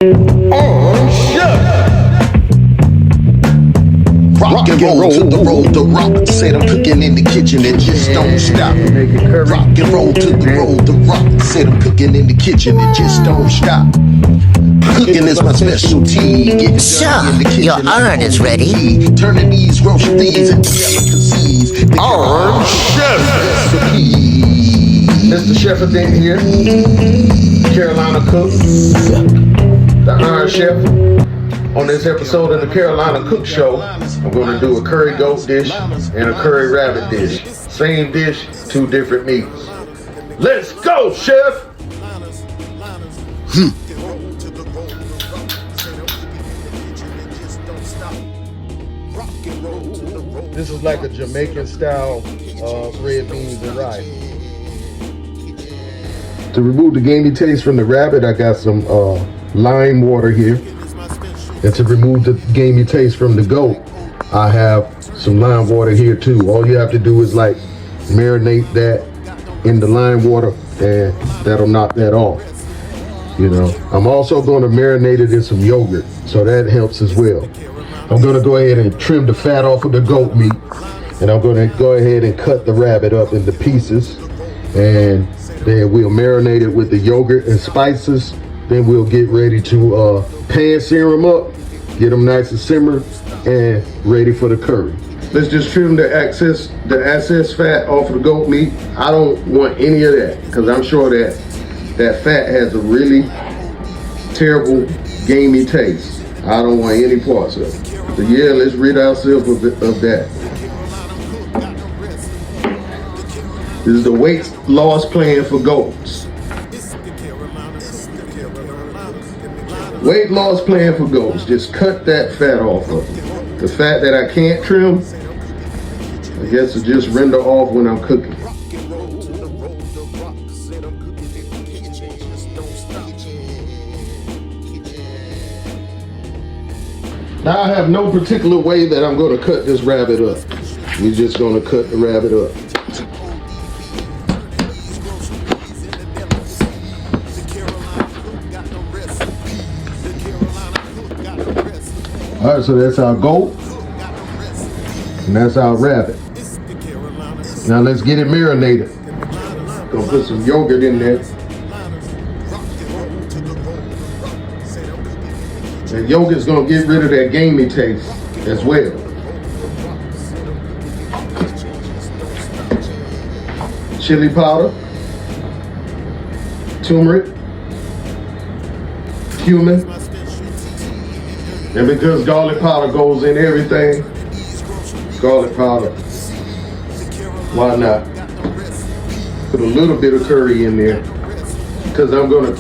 Rock and roll to the road, the rock. Said I'm cooking in the kitchen and just don't stop. Rock and roll to the road, the rock. Said I'm cooking in the kitchen and just don't stop. Cooking is my specialty. Getting So, dirty in the kitchen your iron is ready. Turning these groceries into delicacies. Iron Chef. Mr. Chef again here. Carolina Cook. The Iron Chef. On this episode of the Carolina Cook Show, I'm going to do a curry goat dish and a curry rabbit dish. Same dish, two different meats. Let's go, Chef! This is like a Jamaican style red beans and rice. To remove the gamey taste from the rabbit, I got some lime water here. And to remove the gamey taste from the goat, I have some lime water here too. All you have to do is like marinate that in the lime water and that'll knock that off. You know, I'm also going to marinate it in some yogurt, so that helps as well. I'm going to go ahead and trim the fat off of the goat meat, and I'm going to go ahead and cut the rabbit up into pieces, and then we'll marinate it with the yogurt and spices. Then we'll get ready to pan sear them up, get them nice and simmered and ready for the curry. Let's just trim the excess fat off of the goat meat. I don't want any of that because I'm sure that fat has a really terrible gamey taste. I don't want any parts of it. So yeah, let's rid ourselves of that. This is the weight loss plan for goats. Weight loss plan for goats. Just cut that fat off of them. The fat that I can't trim, I guess it just render off when I'm cooking. Now I have no particular way that I'm going to cut this rabbit up. We're just going to cut the rabbit up. All right, so that's our goat, and that's our rabbit. Now let's get it marinated. Gonna put some yogurt in there. And yogurt's gonna get rid of that gamey taste as well. Chili powder, turmeric, cumin. And because garlic powder goes in everything, garlic powder, why not? Put a little bit of curry in there because I'm gonna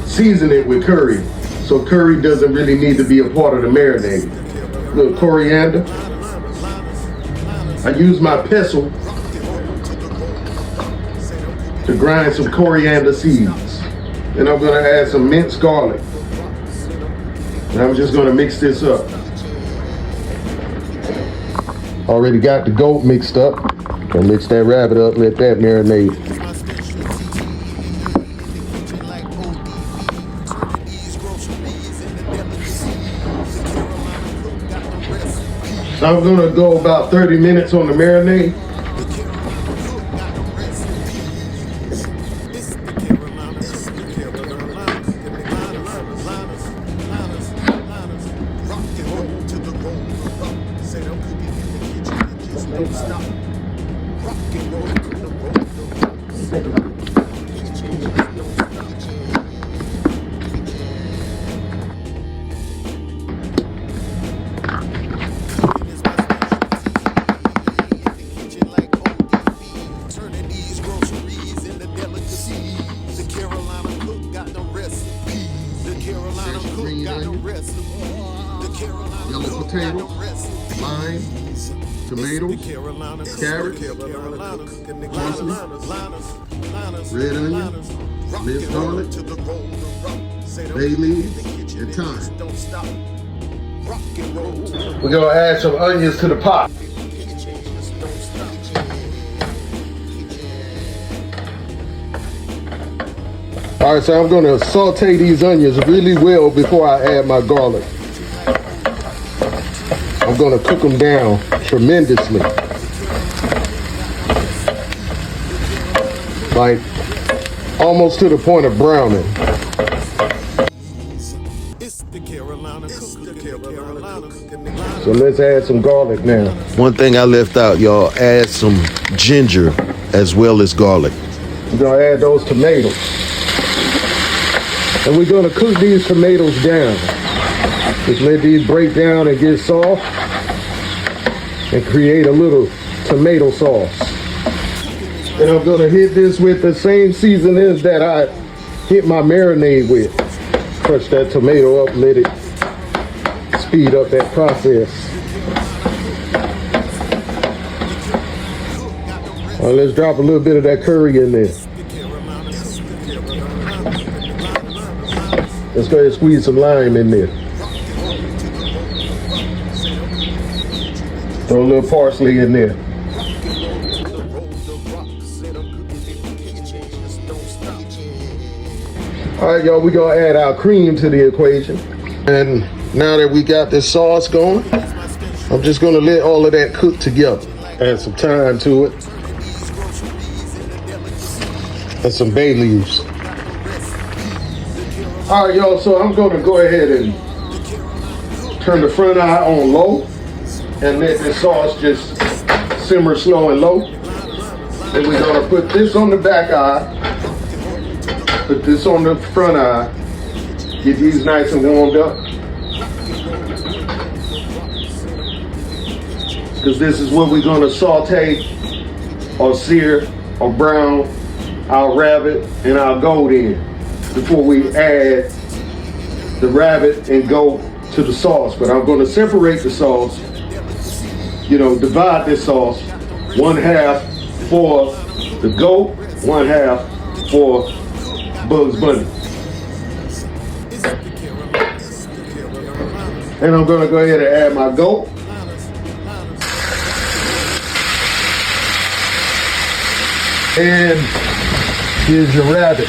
season it with curry. So curry doesn't really need to be a part of the marinade. A little coriander. I use my pestle to grind some coriander seeds. And I'm gonna add some minced garlic. And I'm just gonna mix this up. Already got the goat mixed up. Gonna mix that rabbit up, let that marinate. So I'm gonna go about 30 minutes on the marinade. Yellow potato, lime, tomatoes, carrots, parsley, red onion, minced garlic, bay leaves, and thyme. We're gonna add some onions to the pot. All All right, so I'm gonna saute these onions really well before I add my garlic. I'm gonna cook them down tremendously. Like almost to the point of browning. So let's add some garlic now. One thing I left out, y'all, add some ginger as well as garlic. We're gonna add those tomatoes. And we're gonna cook these tomatoes down. Just let these break down and get soft and create a little tomato sauce. And I'm gonna hit this with the same seasonings that I hit my marinade with. Crush that tomato up, let it speed up that process. All right, let's drop a little bit of that curry in there. Let's go ahead and squeeze some lime in there. Throw a little parsley in there. All right, y'all, we're gonna add our cream to the equation. And now that we got this sauce going, I'm just gonna let all of that cook together. Add some thyme to it. And some bay leaves. All right, y'all, so I'm gonna go ahead and turn the front eye on low and let this sauce just simmer slow and low. Then we're gonna put this on the back eye, put this on the front eye, get these nice and warmed up. Because this is what we're gonna saute or sear or brown our rabbit and our goat in before we add the rabbit and goat to the sauce. But I'm gonna separate the sauce, divide this sauce, 1/2 for the goat, 1/2 for Bugs Bunny. And I'm gonna go ahead and add my goat. And here's your rabbit.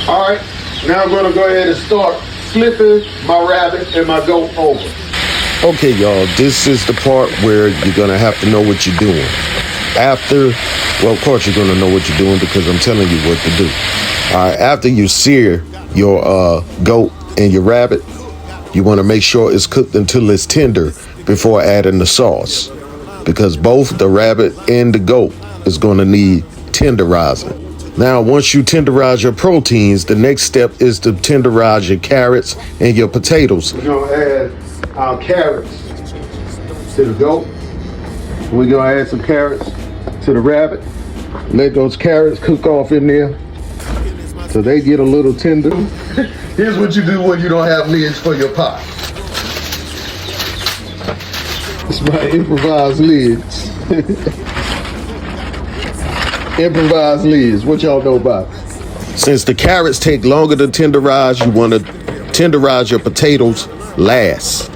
All right, now I'm gonna go ahead and start flipping my rabbit and my goat over. Okay, y'all, this is the part where you're gonna have to know what you're doing. Of course you're gonna know what you're doing because I'm telling you what to do. All right, after you sear your goat and your rabbit, you wanna make sure it's cooked until it's tender before adding the sauce, because both the rabbit and the goat is gonna need tenderizing. Now, once you tenderize your proteins, the next step is to tenderize your carrots and your potatoes. We're gonna add our carrots to the goat. We're gonna add some carrots to the rabbit. Let those carrots cook off in there so they get a little tender. Here's what you do when you don't have lids for your pot. It's my improvised lids. Improvised lids. What y'all know about it? Since the carrots take longer to tenderize, you want to tenderize your potatoes last.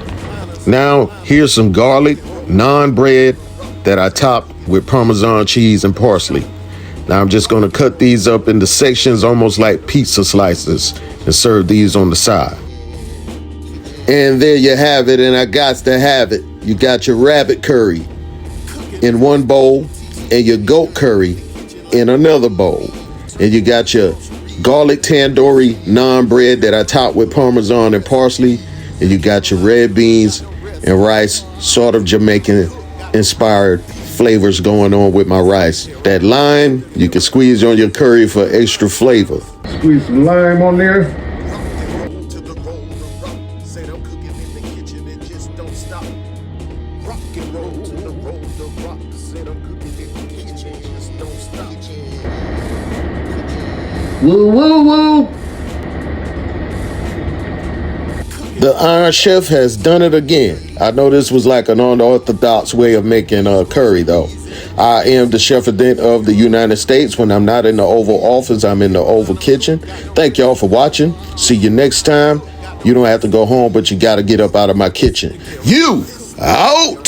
Now, here's some garlic, naan bread that I topped with Parmesan cheese and parsley. Now, I'm just going to cut these up into sections almost like pizza slices and serve these on the side. And there you have it, and I got to have it. You got your rabbit curry in one bowl and your goat curry in another bowl. And you got your garlic tandoori naan bread that I topped with Parmesan and parsley. And you got your red beans and rice, sort of Jamaican inspired flavors going on with my rice. That lime, you can squeeze on your curry for extra flavor. Squeeze some lime on there. Woo, woo, woo. The Iron Chef has done it again. I know this was like an unorthodox way of making curry, though. I am the chefadent of the United States. When I'm not in the Oval Office, I'm in the Oval Kitchen. Thank y'all for watching. See you next time. You don't have to go home, but you got to get up out of my kitchen. You out!